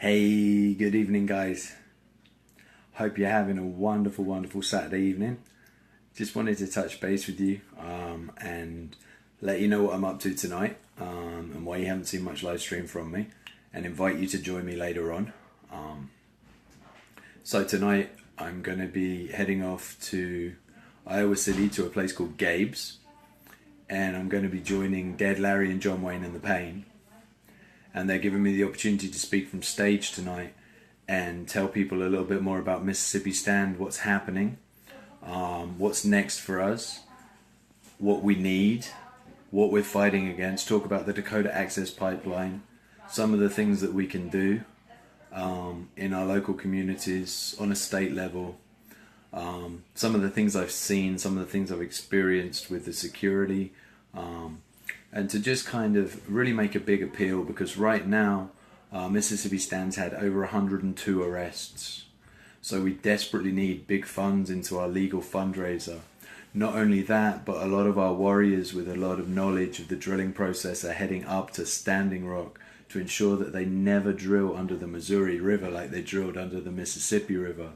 Hey, good evening, guys. Hope you're having a wonderful Saturday evening. Just wanted to touch base with you and let you know what I'm up to tonight and why you haven't seen much live stream from me, and invite you to join me later on. So tonight I'm going to be heading off to Iowa City to a place called Gabe's, and I'm going to be joining Dead Larry and John Wayne and the Pain. And they're giving me the opportunity to speak from stage tonight and tell people a little bit more about Mississippi Stand, what's happening, what's next for us, what we need, what we're fighting against, talk about the Dakota Access Pipeline, some of the things that we can do in our local communities on a state level, some of the things I've seen, some of the things I've experienced with the security, and to just kind of really make a big appeal, because right now Mississippi Stand's had over 102 arrests. So we desperately need big funds into our legal fundraiser. Not only that, but a lot of our warriors with a lot of knowledge of the drilling process are heading up to Standing Rock to ensure that they never drill under the Missouri River like they drilled under the Mississippi River.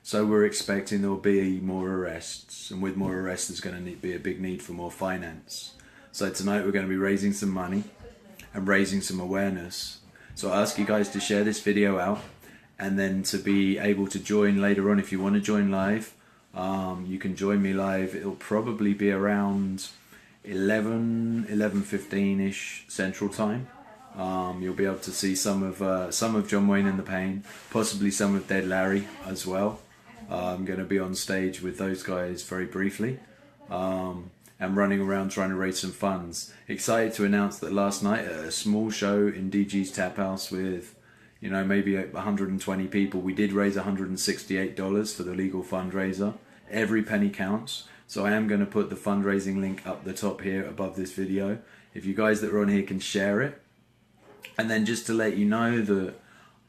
So we're expecting there will be more arrests, and with more arrests there's going to be a big need for more finance. So tonight we're going to be raising some money and raising some awareness. So I ask you guys to share this video out, and then to be able to join later on. If you want to join live, you can join me live. It'll probably be around 11:15ish Central Time. You'll be able to see some of John Wayne and the Pain, possibly some of Dead Larry as well. I'm going to be on stage with those guys very briefly. And running around trying to raise some funds. Excited to announce that last night at a small show in DG's Tap House with, maybe 120 people, we did raise $168 for the legal fundraiser. Every penny counts. So I am going to put the fundraising link up the top here above this video. If you guys that are on here can share it. And then just to let you know that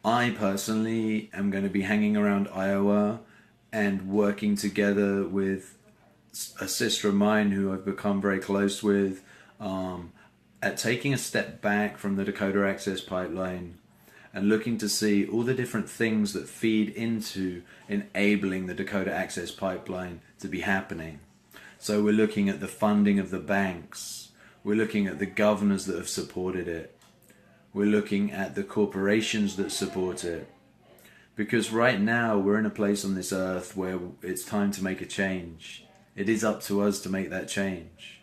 I personally am going to be hanging around Iowa and working together with a sister of mine who I've become very close with, at taking a step back from the Dakota Access Pipeline and looking to see all the different things that feed into enabling the Dakota Access Pipeline to be happening. So we're looking at the funding of the banks, we're looking at the governors that have supported it, we're looking at the corporations that support it. Because right now we're in a place on this earth where it's time to make a change. It is up to us to make that change.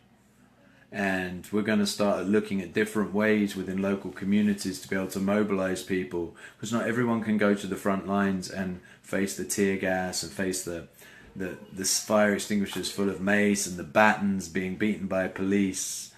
And we're going to start looking at different ways within local communities to be able to mobilize people. Because not everyone can go to the front lines and face the tear gas and face the fire extinguishers full of mace and the batons being beaten by police.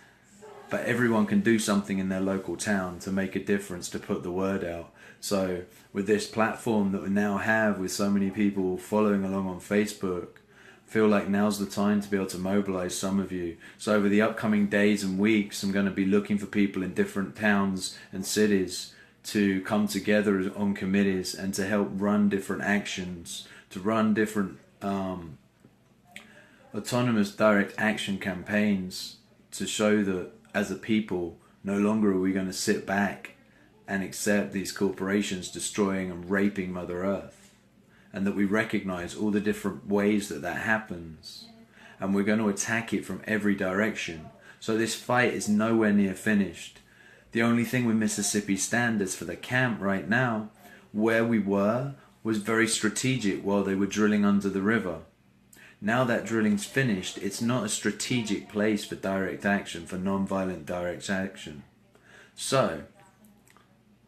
But everyone can do something in their local town to make a difference, to put the word out. So with this platform that we now have, with so many people following along on Facebook, feel like now's the time to be able to mobilize some of you. So over the upcoming days and weeks, I'm going to be looking for people in different towns and cities to come together on committees and to help run different actions, to run different autonomous direct action campaigns, to show that as a people, no longer are we going to sit back and accept these corporations destroying and raping Mother Earth. And that we recognize all the different ways that happens, and we're going to attack it from every direction. So this fight is nowhere near finished. The only thing with Mississippi standards for the camp right now, where we were, was very strategic while they were drilling under the river. Now that drilling's finished, it's not a strategic place for direct action, for non-violent direct action. So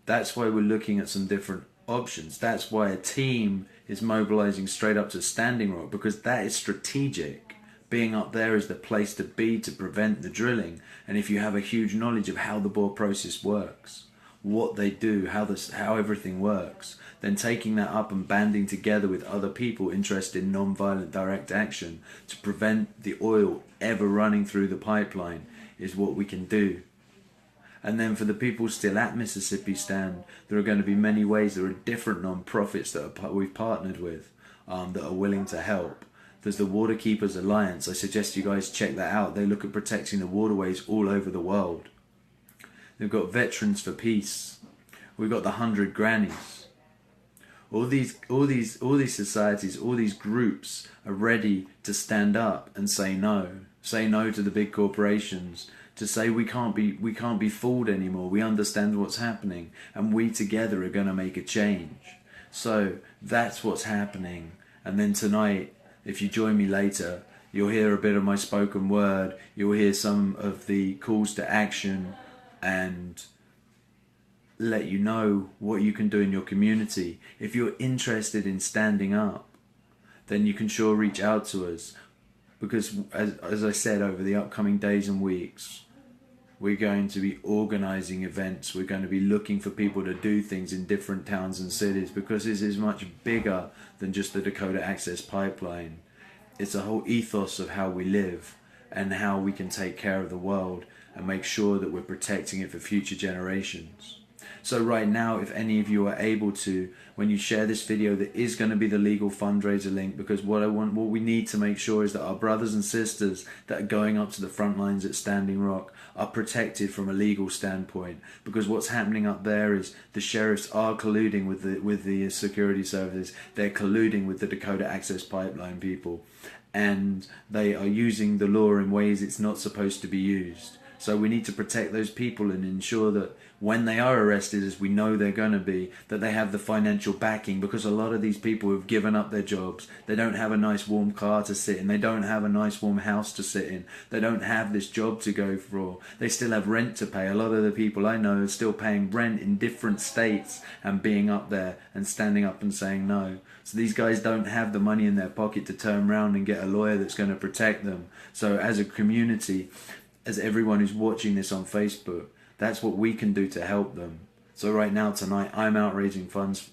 that's why we're looking at some different options. That's why a team is mobilizing straight up to Standing Rock, because that is strategic. Being up there is the place to be to prevent the drilling. And if you have a huge knowledge of how the bore process works, what they do, how everything works, then taking that up and banding together with other people interested in non-violent direct action to prevent the oil ever running through the pipeline is what we can do. And then for the people still at Mississippi Stand, there are going to be many ways. There are different non-profits that we've partnered with that are willing to help. There's the Waterkeepers Alliance. I suggest you guys check that out. They look at protecting the waterways all over the world. They've got Veterans for Peace, We've got the 100 grannies. All these societies, all these groups are ready to stand up and say no to the big corporations, to say we can't be fooled anymore. We understand what's happening, and we together are going to make a change. So that's what's happening. And then tonight, if you join me later, you'll hear a bit of my spoken word. You'll hear some of the calls to action, and let you know what you can do in your community. If you're interested in standing up, then you can sure reach out to us, because as I said, over the upcoming days and weeks, we're going to be organizing events. We're going to be looking for people to do things in different towns and cities, because this is much bigger than just the Dakota Access Pipeline. It's a whole ethos of how we live and how we can take care of the world and make sure that we're protecting it for future generations. So right now, if any of you are able to, when you share this video, there is going to be the legal fundraiser link, because what we need to make sure is that our brothers and sisters that are going up to the front lines at Standing Rock are protected from a legal standpoint. Because what's happening up there is the sheriffs are colluding with the security services. They're colluding with the Dakota Access Pipeline people, and they are using the law in ways it's not supposed to be used. So we need to protect those people and ensure that when they are arrested, as we know they're going to be, that they have the financial backing, because a lot of these people have given up their jobs. They don't have a nice warm car to sit in. They don't have a nice warm house to sit in. They don't have this job to go for. They still have rent to pay. A lot of the people I know are still paying rent in different states and being up there and standing up and saying no. So these guys don't have the money in their pocket to turn around and get a lawyer that's going to protect them. So as a community, as everyone who's watching this on Facebook, that's what we can do to help them. So right now, tonight, I'm out raising funds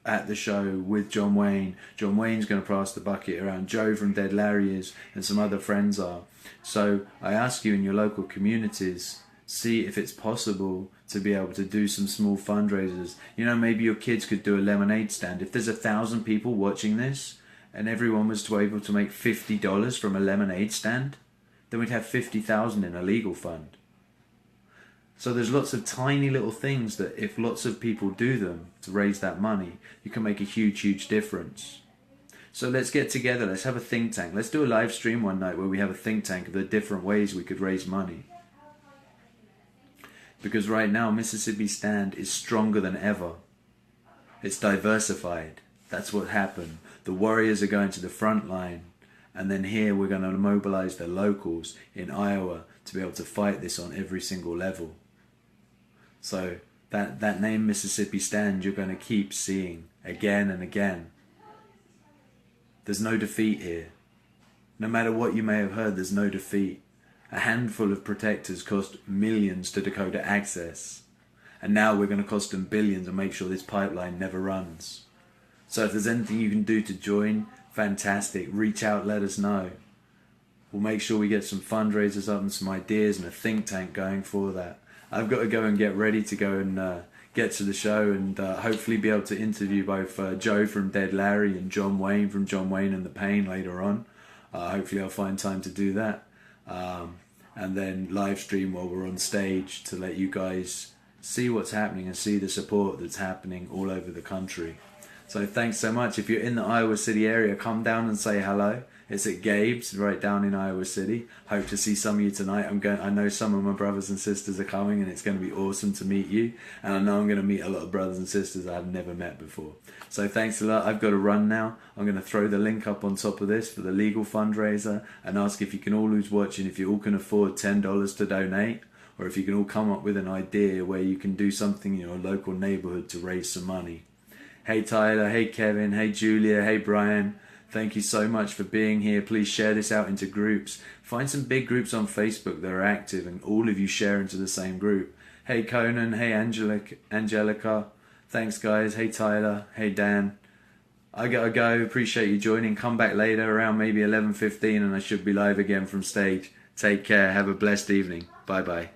at the show with John Wayne. John Wayne's going to pass the bucket around. Joe from Dead Larry is, and some other friends are. So I ask you in your local communities, see if it's possible to be able to do some small fundraisers. You know, maybe your kids could do a lemonade stand. If there's 1,000 people watching this and everyone was able to make $50 from a lemonade stand, then we'd have 50,000 in a legal fund. So there's lots of tiny little things that if lots of people do them to raise that money, you can make a huge, huge difference. So let's get together, let's have a think tank. Let's do a live stream one night where we have a think tank of the different ways we could raise money. Because right now, Mississippi Stand is stronger than ever. It's diversified. That's what happened. The warriors are going to the front line. And then here we're going to mobilize the locals in Iowa to be able to fight this on every single level. So that name Mississippi Stand, you're going to keep seeing again and again. There's no defeat here. No matter what you may have heard, there's no defeat. A handful of protectors cost millions to Dakota Access. And now we're going to cost them billions and make sure this pipeline never runs. So if there's anything you can do to join, fantastic. Reach out, let us know. We'll make sure we get some fundraisers up and some ideas and a think tank going for that. I've got to go and get ready to go and get to the show and hopefully be able to interview both Joe from Dead Larry and John Wayne from John Wayne and the Pain later on. Hopefully I'll find time to do that. And then live stream while we're on stage to let you guys see what's happening and see the support that's happening all over the country. So thanks so much. If you're in the Iowa City area, come down and say hello. It's at Gabe's right down in Iowa City. Hope to see some of you tonight. I know some of my brothers and sisters are coming, and it's going to be awesome to meet you. And I know I'm going to meet a lot of brothers and sisters I've never met before. So thanks a lot. I've got to run now. I'm going to throw the link up on top of this for the legal fundraiser and ask if you can all who's watching, if you all can afford $10 to donate, or if you can all come up with an idea where you can do something in your local neighborhood to raise some money. Hey Tyler, hey Kevin, hey Julia, hey Brian. Thank you so much for being here. Please share this out into groups. Find some big groups on Facebook that are active and all of you share into the same group. Hey Conan, hey Angelica. Thanks guys. Hey Tyler, hey Dan. I gotta go. Appreciate you joining. Come back later around maybe 11:15 and I should be live again from stage. Take care. Have a blessed evening. Bye bye.